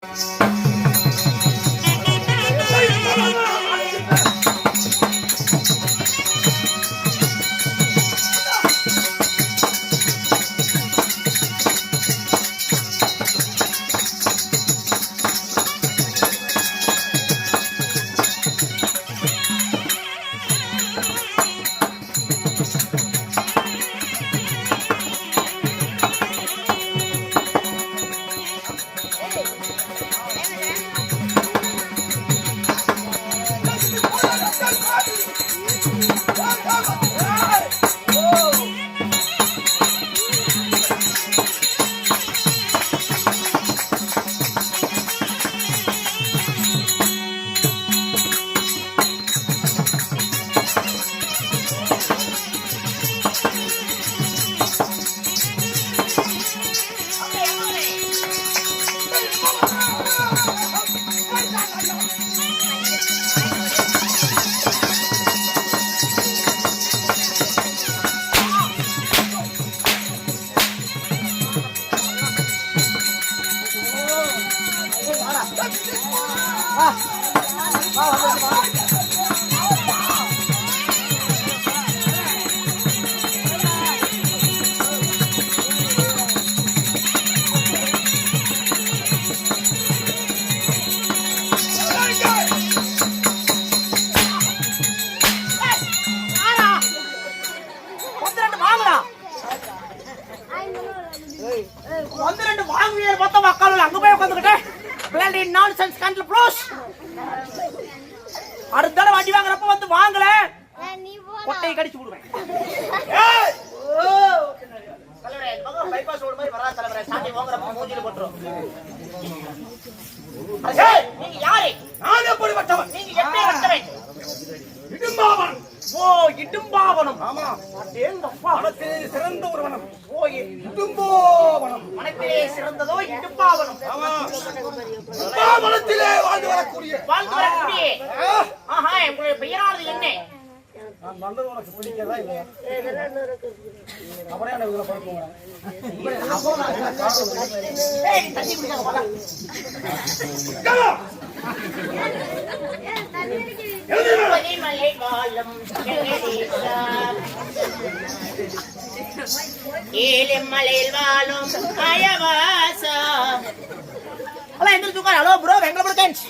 அடுத்த வண்டி வாங்குறப்ப வந்து வாங்கல கொட்டையை கடிச்சு விடுவேன். பைபாஸ் ரோடு மாதிரி வராத தலைவரே, சாமி வாங்குறப்ப மூஞ்சில போட்டுரும். நீங்க யாரு? நான் எப்படி வட்டவன்? நீங்க எப்படி வட்டவன்? இடும்பாவனம். ஓ, இடும்பாவனம். ஆமா, அடேங்கப்பா, மனத்திலே சிறந்த ஒரு வனம். ஓ, இடும்பாவனம். மனத்திலே சிறந்ததோ இடும்பாவனம். ஆமா, இடும்பாவனத்திலே வாழ்ந்து வரக்கூடிய ஆஹா, உங்களுடைய பெயரானது என்ன? நான் வந்தது உனக்கு பிடிக்கிறதா இல்லையா? அப்புறம் என்ன இவங்களை பழக்குவாங்க? மலையில் வாழும் அயவாசம். ஹலோ ப்ரோ, வெங்கல புடுக்கன்ஸ்.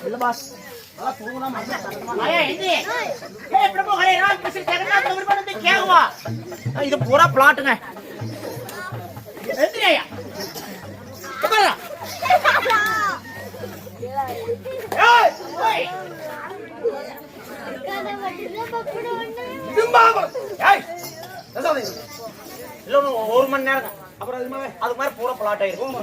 இல்ல பாஸ், நல்லா தூங்குனா இது பூரா பிளாட்டுங்க. ஒரு மணி நேரம் அப்புறம் அது மாதிரி பூரா பிளாட் ஆயிரும்.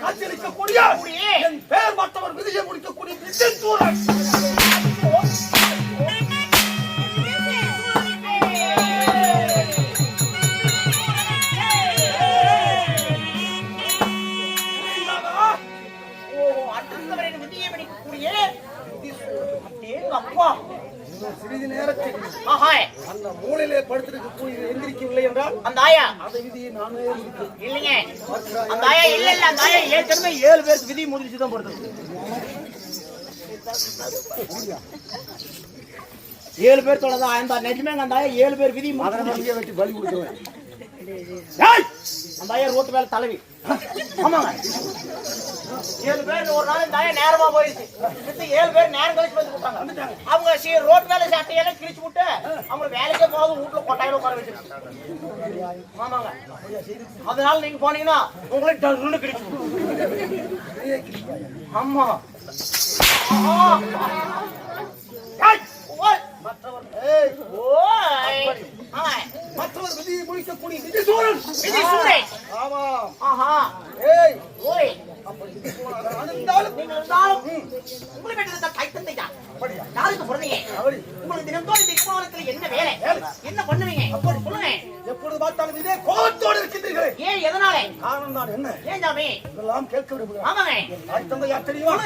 காட்சியளிக்கக்கூடிய பேர் மற்றவர் விதியை முடிக்கக்கூடிய சிறிது நேரத்தில் அந்த மூலையிலே படுத்திருக்கக்கூடிய எந்திரிக்கவில்லை என்றால் அந்த ஆயா அந்த விதியை நானே இல்லைங்க. அந்த ஆயா இல்ல இல்ல, அந்த ஆயா ஏற்கனவே 7 பேருக்கு விதி முடிச்சுதான் படுத்து. 7 பேர் தொடர்தான் அந்த நிஜமே அந்த ஆயா 7 பேர் விதி வெட்டி பலி கொடுத்துருவேன். அந்த ஆயா ரோட்டு மேல தலைவி. ஆமாங்க, 7 பேர் ஒரு நாள் இந்த ஆயா நேரமா போயிடுச்சு. 7 பேர் நேரம் கழிச்சு வந்து விட்டாங்க. அவங்க ரோட் மேல சட்டையெல்லாம் கிழிச்சு விட்டு அவங்க வேலைக்கே போகாத வீட்டுல கொட்டாயில உட்கார வச்சிருக்காங்க. ஆமாங்க, அதனால நீங்க போனீங்கன்னா உங்களுக்கு டர்னு கிழிச்சு. ஆமா, மற்றவர் விதியை முடிக்கக்கூடிய விதிசூரன். ஆமா, ஆஹா, ஏய் ஓய், அப்படி விதிசூரன் இருந்தாலும் நீங்க இருந்தாலும் உங்களுக்கு கைத்தத்தை தான் யாருக்கு பிறந்தீங்க? உங்களுக்கு தினந்தோறும் இந்த கோலத்துல என்ன வேலை, என்ன பண்ணுவீங்க அப்படி சொல்லுங்க. எப்பொழுது பார்த்தாலும் இதே கோபத்தோடு இருக்கின்றீர்கள். ஏன், எதனால? காரணம் தான் என்ன? ஏன் சாமி இதெல்லாம் கேட்க விரும்புகிறேன். ஆமாங்க, தாய் தந்தை யார் தெரியுமா?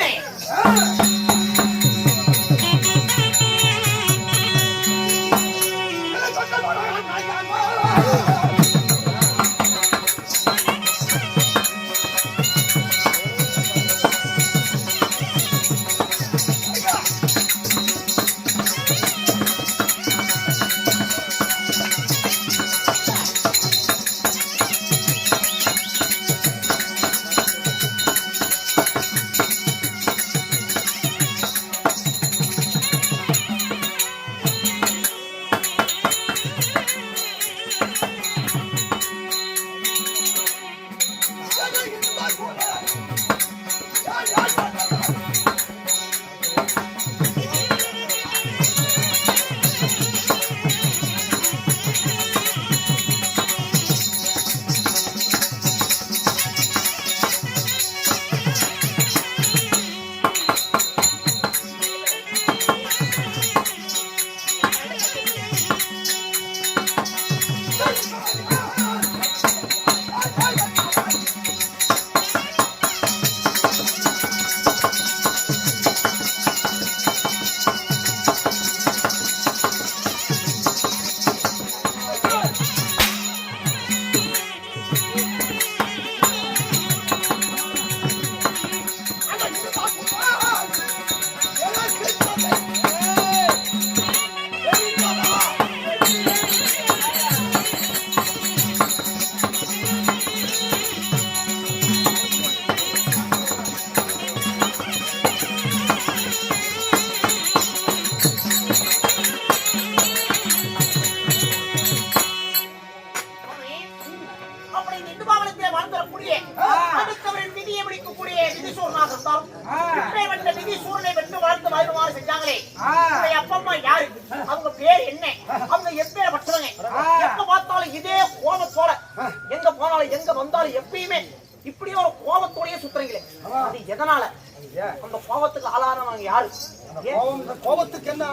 கோபத்துக்கு என்ன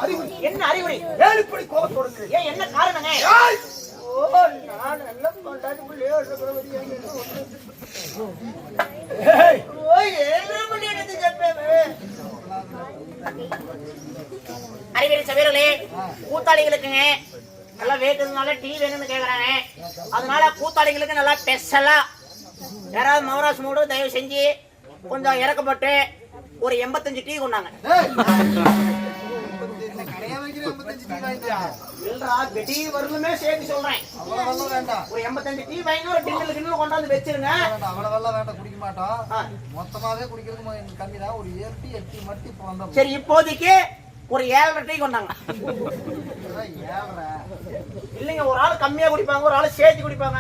அறிவுரை? என்ன அறிவுரை? ஏன் இப்படி கோபத்தோடு இருக்கு? ஏன், என்ன காரணங்க? நான் நல்ல கொண்டாடி பிள்ளையோ அறிவியல் சபையிலே கூத்தாளிகளுக்குங்க நல்லா வேட்டதுனால டீ வேணும்னு கேக்குறாங்க. அதனால கூத்தாளிகளுக்கு நல்லா ஸ்பெஷலா யாராவது மகராஜ் மூடு தயவு செஞ்சு கொஞ்சம் இறக்கப்பட்டு ஒரு 85 டீ கொண்டாங்க. திடீர் வரலுமே சேர்த்து சொல்றேன். ஒரு 85 டீ வாங்கி ஒரு டின்னல் கொண்டாந்து வச்சிருங்க. குடிக்க மாட்டோம், மொத்தமாவே குடிக்கிறது கம்மி தான். ஒரு 7 டீ 8 டீ மட்டும் இப்போ வந்தோம். சரி, இப்போதைக்கு ஒரு 7.5 டீ கொண்டாங்க. இல்லைங்க, ஒரு ஆள் கம்மியா குடிப்பாங்க, ஒரு ஆள் சேர்த்து குடிப்பாங்க.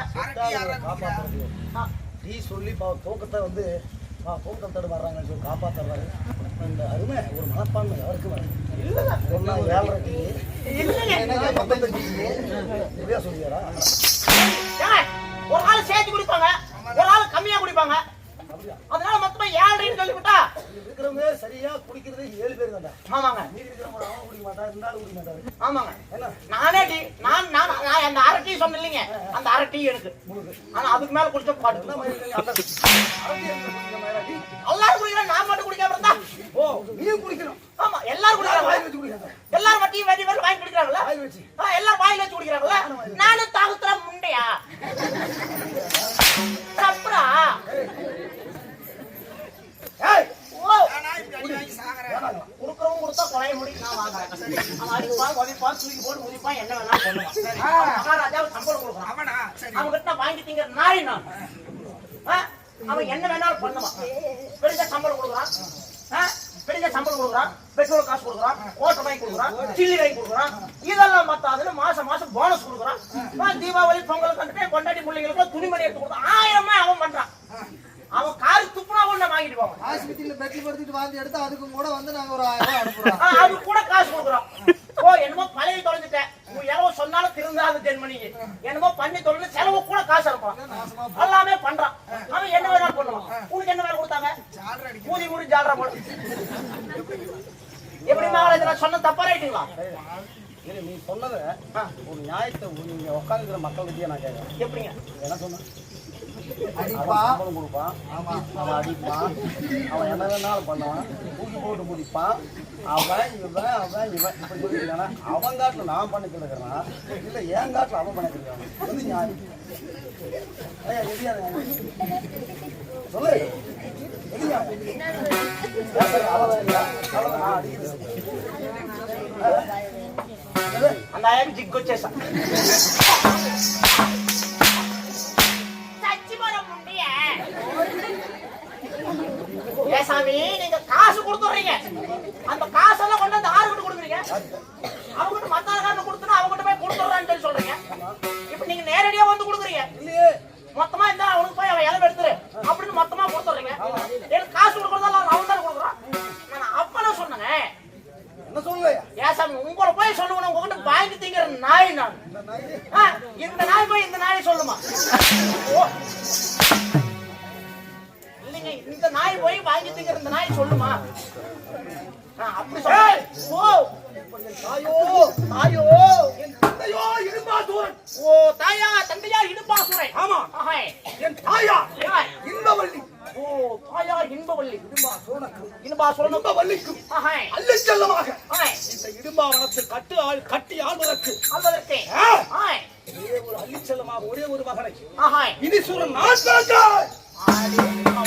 டீ சொல்லி தூக்கத்தை வந்து தோக்கத்தோடு வர்றாங்கன்னு சொல்லி காப்பாற்றுறாரு. இந்த அருமை ஒரு மனப்பான்மை யாருக்கும் வரும். ஒரு ஆள் சேர்த்து குடிப்பாங்க, ஒரு ஆள் கம்மியா குடிப்பாங்க. அதனால மொத்தமா 7.5 சொல்லிவிட்டா இருக்கிறவங்க சரியா குடிக்கிறது 7 பேர் தான். ஆமாங்க, மீதி இருக்கிறவங்க அவன் குடிக்க மாட்டாரு, இருந்தாலும் குடிக்க மாட்டாரு. ஆமாங்க, நானே டீ நான் அந்த 1/2 டீ சொன்ன இல்லைங்க, அந்த 1/2 டீ எனக்கு. ஆனா அதுக்கு மேல குடிச்ச பாட்டு எல்லாரும் குடிக்கிறேன், நான் மட்டும் குடிக்காம இருந்தா நீயும் குடிக்கணும். ஆமா, எல்லாரும் குடிக்கிறாங்க. எல்லாரும் மட்டும் வெடி வெடி வாங்கி குடிக்கிறாங்களா? எல்லாரும் வாயில வச்சு குடிக்கிறாங்களா? நானும் தாகுத்துற முண்டையா சப்ரா குடுக்கறவங்க கொடுத்தா கொலைய முடி நான் வாங்குறேன். அவன் அடிப்பான், கொதிப்பான், தூக்கி போட்டு முதிப்பான், என்ன வேணாலும் பண்ணுவான். மகாராஜாவுக்கு சம்பளம் கொடுக்குறான். அவன் கிட்ட வாங்கி திங்கிற நாய் நான். அவன் என்ன வேணாலும் பண்ணுவான். பெரிய சம்பளம் கொடுக்குறான், பெரிய சம்பளம் கொடுக்குறான், பெட்ரோல் காசு கொடுக்குறான், ஓட்ட வாங்கி கொடுக்குறான், சில்லி வாங்கி கொடுக்குறான். இதெல்லாம் மத்தாதுன்னு மாசம் மாசம் போனஸ் கொடுக்குறான். தீபாவளி பொங்கல் கண்டுட்டு கொண்டாடி பிள்ளைங்களுக்கு துணிமணி எடுத்து கொடுத்தான். 1000 அவன் பண்றான். அவன் காரு துப்புனா கூட வாங்கிட்டு போவான். ஆஸ்பத்திரியில பெட்ல படுத்துட்டு வாந்தி எடுத்து அதுக்கும் கூட வந்து நாங்க ஒரு 1000 ரூபாய் அனுப்புறோம். அது கூட காசு கொடுக்குறோம். என்னமோ பழைய தொலைஞ்சிட்டேன், எவ்வளவு சொன்னாலும் திருந்தாது 10 மணிக்கு என்னமோ பண்ணி தொலைஞ்சு செலவு கூட காசு அனுப்புறான். எல்லாமே பண்றான். அவன் என்ன வேணாலும் பண்ணுவான். உனக்கு என்ன வேலை கொடுத்தாங்க? ஊதி மூடி ஜாடுற போல எப்படி மகாராஜா நான் சொன்ன தப்பா ரைட்டுங்களா? இல்லை நீ சொன்னதை ஒரு நியாயத்தை நீங்க உட்காந்துக்கிற மக்கள்கிட்டயே நான் கேட்கறேன். எப்படிங்க? என்ன சொன்ன? அடிப்பா சம்பளம் கொடுப்பான், அவன் அடிப்பான், அவன் என்ன வேணாலும் பண்ணுவான், தூக்கி போட்டு முடிப்பான், அவன் இவன் இப்படி சொல்லியிருக்கானா? அவன் காட்டில் நான் பண்ணிக்கிட்டு இருக்கிறான், இல்லை என் காட்டில் அவன் பண்ணிக்கிட்டு இருக்கான். வந்து நியாயம் ஐயா எதியா சொல்லு எதியா அவ்வளோதான் இல்லையா? அவ்வளோதான் நான் அடிக்கிறேன். அந்த ஆயாக்கு ஜிக் వచ్చేసా ஏ சாமி நீங்க காசு கொடுத்துறீங்க, அந்த காசெல்லாம் கொண்டு வந்து ஆறுகிட்ட கொடுக்குறீங்க, அவங்ககிட்ட மத்தாளக்காரன் கொடுத்துனா அவங்ககிட்ட போய் கொடுத்துறான்னு சொல்லி சொல்றீங்க. இப்ப நீங்க நேரடியா வந்து கொடுக்குறீங்க, மொத்தமா இருந்தா அவனுக்கு போய் அவன் இலை எடுத்துரு அப்படின்னு மொத்தமா கொடுத்துறீங்க. எனக்கு காசு கொடுக்கறதால அவன் தான் கொடுக்குறான். நான் அப்ப சொன்னேங்க என்ன சொல்லுயா? ஏன் சாமி உங்களை போய் சொல்லுவேன், உங்ககிட்ட வாங்கி திங்கிற நாய் நான். இந்த நாய் போய் இந்த நாயை சொல்லுமா? இல்லைங்க, இந்த நாய் போய் வாங்கி திங்கிற இந்த நாய் சொல்லுமா? அப்படி சொல்ல. ஓ தாயோ தாயோ என் தந்தையோ இடும்பாசூரன். ஓ தாயா தந்தையா இடும்பாசூரன். ஆமா ஆஹாய். என் தாயா யார்? இன்பவல்லி. ஓ தாயா இன்பவல்லி. இடும்பாசூரனுக்கு இடும்பாசூரன் இன்பவல்லிக்கும் ஆஹாய் அள்ளிச் செல்லமாக ஆஹாய் இந்த இடும்பாவனத்தை கட்டி ஆள்வதற்கு ஆல்வதற்கு ஆஹாய் ஒரே ஒரு அள்ளிச் செல்லமாக ஒரே ஒரு மகனை ஆஹாய் இனிசூரன் நாட்டாக்காய். ஆடி அப்பா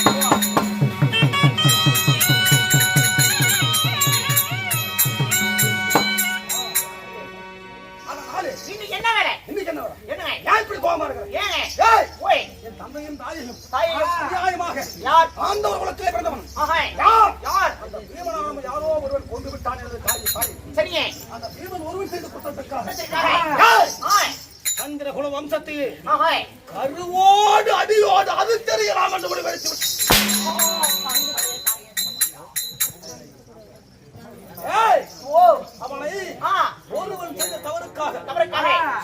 இன்னைக்கு என்ன வேலை? இன்னைக்கு என்ன வர? என்னங்க? ஏன் இப்படி கோபமா இருக்கிற? ஏங்க? ஏய் ஓய் என் தந்தையும் தாயையும் தாயையும் நியாயமாக யார்? ஆண்டவர் குலத்திலே பிறந்தவன். ஆஹாய் யார்? யார்? அந்த பீமனாம யாரோ ஒருவன் கொண்டு விட்டான் என்று தாய். சரிங்க. அந்த பீமன் ஒருவன் செய்து குற்றத்திற்காக ஆஹாய் ஆஹாய் சந்திர குல வம்சத்தையே ஆஹாய் கருவோடு அடியோடு அது தெரியலாம் என்று முடிவெடுத்து விட்டான். ஏய் ஓ அவனை ஒருவன் செய்த தவறுக்காக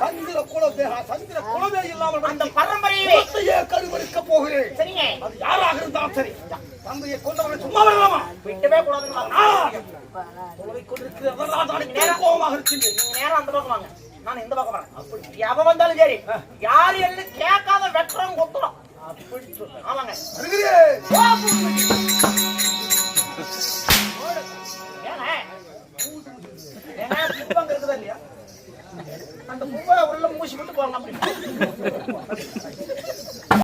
சந்திர குலமே இல்லாமல் அந்த பரம்பரையே கருவறுக்க போகிறேன். சரிங்க. அது யாராக இருந்தாலும் சரி, தந்தையை கொண்டவனை சும்மா வரலாமா? விட்டவே கூடாதுங்களா? கோபமாக இருக்கின்றேன். நீங்க நேரம் அந்த பக்கம் வாங்க, நான் இந்த பக்கம் வரேன். அப்படி எவ வந்தாலும் சரி, யாரு என்ன கேட்காத வெட்டுறோம் கொத்துறோம். அப்படி சொல்ல ஆமாங்க. வருகிறே